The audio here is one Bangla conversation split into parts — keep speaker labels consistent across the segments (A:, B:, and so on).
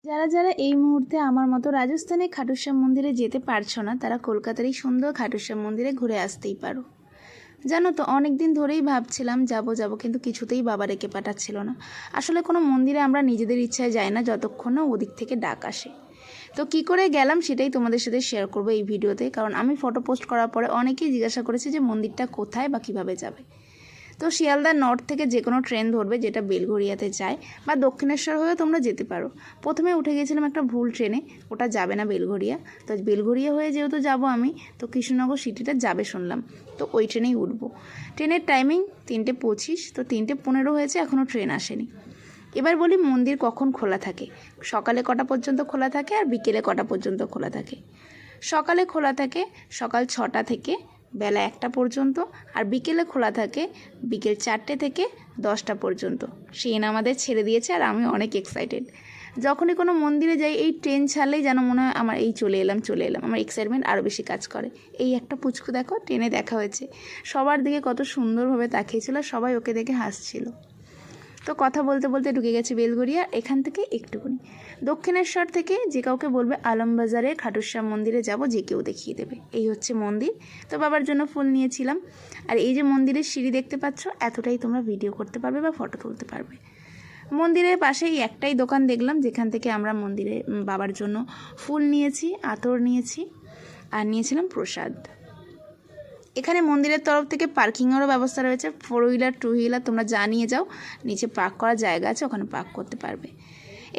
A: যারা যারা এই মুহূর্তে আমার মতো রাজস্থানে খাটুশ্যাম মন্দিরে যেতে পারছো না, তারা কলকাতার এই সুন্দর খাটুশ্যাম মন্দিরে ঘুরে আসতেই পারো। জানো তো, অনেক দিন ধরেই ভাবছিলাম যাব কিন্তু কিছুতেই বাবা রেখে পাঠাচ্ছিল না। আসলে কোনো মন্দিরে আমরা নিজেদের ইচ্ছায় যাই না যতক্ষণ না ওদিক থেকে ডাক আসে। তো কি করে গেলাম সেটাই তোমাদের সাথে শেয়ার করবো এই ভিডিওতে, কারণ আমি ফটো পোস্ট করার পরে অনেকেই জিজ্ঞাসা করেছে যে মন্দিরটা কোথায় বা কীভাবে যাবে। তো শিয়ালদা নর্থ থেকে যে কোনো ট্রেন ধরবে যেটা বেলঘরিয়াতে যায়, বা দক্ষিণেশ্বর হয়েও তোমরা যেতে পারো। প্রথমে উঠে গেছিলাম একটা ভুল ট্রেনে, ওটা যাবে না বেলঘরিয়া। তো বেলঘরিয়া হয়ে যেহেতু যাব আমি, তো কৃষ্ণনগর সিটিটা যাবে শুনলাম, তো ওই ট্রেনেই উঠবো। ট্রেনের টাইমিং 3:25, তো 3:15 হয়েছে, এখনও ট্রেন আসেনি। এবার বলি মন্দির কখন খোলা থাকে। সকালে কটা পর্যন্ত খোলা থাকে আর বিকেলে কটা পর্যন্ত খোলা থাকে। সকালে খোলা থাকে সকাল 6টা থেকে বেলা 1টা পর্যন্ত, আর বিকেলে খোলা থাকে বিকেল 4টে থেকে 10টা পর্যন্ত। ট্রেন আমাদের ছেড়ে দিয়েছে আর আমি অনেক এক্সাইটেড। যখনই কোনো মন্দিরে যাই এই ট্রেন ছাড়লেই যেন মনে হয় আমার এই চলে এলাম। আমার এক্সাইটমেন্ট আরও বেশি কাজ করে। এই একটা পুচকু দেখো ট্রেনে দেখা হয়েছে, সবার দিকে কত সুন্দরভাবে তাকিয়েছিল, সবাই ওকে দেখে হাসছিল। তো কথা বলতে বলতে ঢুকে গেছে বেলঘরিয়া। এখান থেকে একটুখানি দক্ষিণেশ্বর থেকে যে কাউকে বলবে আলমবাজারে খাটুশ্যাম মন্দিরে যাব, যে কেউ দেখিয়ে দেবে। এই হচ্ছে মন্দির। তো বাবার জন্য ফুল নিয়েছিলাম। আর এই যে মন্দিরের সিঁড়ি দেখতে পাচ্ছ, এতটাই তোমরা ভিডিও করতে পারবে বা ফটো তুলতে পারবে। মন্দিরের পাশেই একটাই দোকান দেখলাম যেখান থেকে আমরা মন্দিরে বাবার জন্য ফুল নিয়েছি, আতর নিয়েছি, আর নিয়েছিলাম প্রসাদ। এখানে মন্দিরের তরফ থেকে পার্কিংয়েরও ব্যবস্থা রয়েছে। 4 হুইলার 2 হুইলার তোমরা যা নিয়ে যাও, নিচে পার্ক করার জায়গা আছে, ওখানে পার্ক করতে পারবে।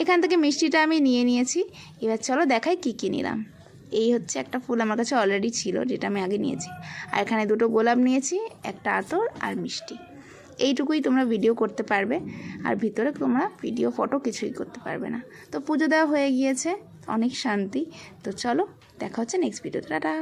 A: এখান থেকে মিষ্টিটা আমি নিয়ে নিয়েছি। এবার চলো দেখাই কী কী নিলাম। এই হচ্ছে একটা ফুল আমার কাছে অলরেডি ছিল, যেটা আমি আগে নিয়েছি। আর এখানে 2টো গোলাপ নিয়েছি, একটা আতর আর মিষ্টি। এইটুকুই তোমরা ভিডিও করতে পারবে, আর ভিতরে তোমরা ভিডিও ফটো কিছুই করতে পারবে না। তো পুজো দেওয়া হয়ে গিয়েছে, অনেক শান্তি। তো চলো দেখা হচ্ছে নেক্সট ভিডিওতে। টাটা।